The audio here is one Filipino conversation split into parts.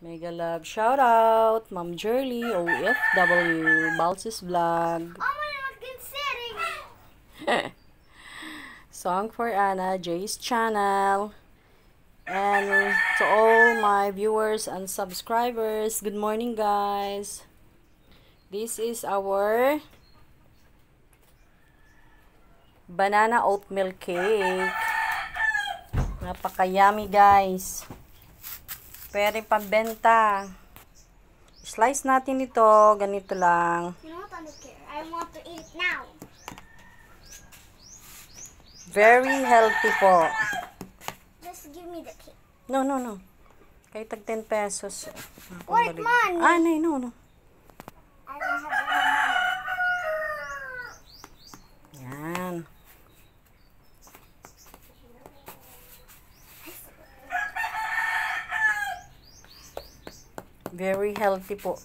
Mega love shout out, Ma'am Jerly, OFW, Balsis Vlog. Song for Anna, Jay's channel. And to all my viewers and subscribers, good morning guys. This is our banana oatmeal cake. Napaka-yummy guys. Pwede pambenta. Slice natin ito. Ganito lang. You know what, I don't care. I want to eat it now. Very healthy po. Just give me the cake. No. Kahit tag 10 pesos. What money? Ah, no. I don't have any money. Yan. Very healthy po.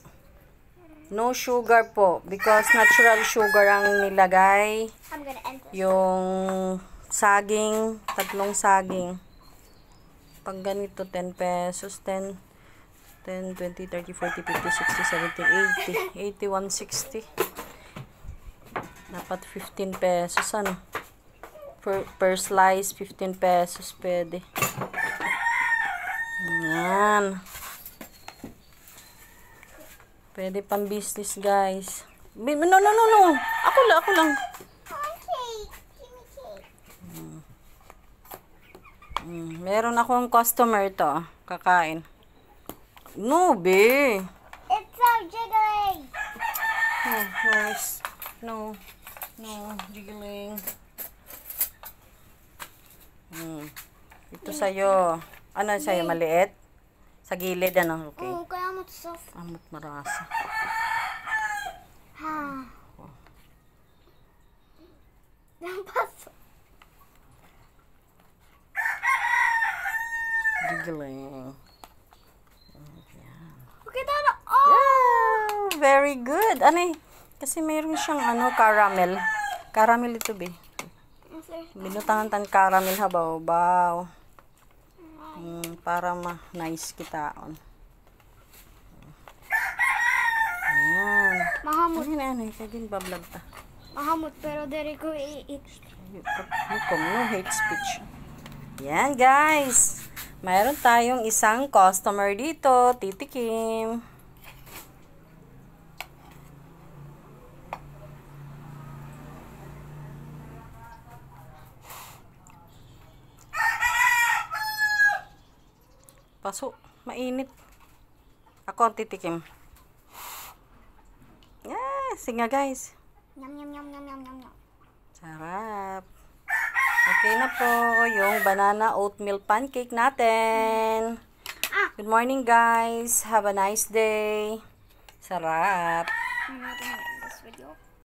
No sugar po. Because natural sugar ang nilagay. I'm gonna end this. Yung saging. 3 saging. Pag ganito, 10 pesos. 10, 20, 30, 40, 50, 60, 70, 80. 80, 160. Dapat 15 pesos. Ano? Per slice, 15 pesos. Pwede. Ayan. Pwede pang business, guys. No. Ako lang. Meron akong customer to. Kakain. No, be. It's so jiggly. Oh, nice. No, jiggling. Ito sa'yo. Ano sa'yo? Maliit? Sa gilid, ano? Okay. Oh, kaya mo soft. Amot marasa. Ha. Paso. Giggling. Okay, Dada. Oh! Yeah, very good. Ano eh? Kasi mayroon siyang caramel. Caramel ito, be. Binutangan tan caramel habaw-baw. Para nice kitaon. Ayan. Mahamot. Ano kagin bablog ta. Mahamot, pero dere ko i-eat. No hate speech. Yan guys. Mayroon tayong isang customer dito. Titikim. Paso, mainit. Ako ang titikim. Yeah, sige guys. Yum. Sarap. Okay na po yung banana oatmeal pancake natin. Good morning guys. Have a nice day. Sarap. I'm not gonna end this video.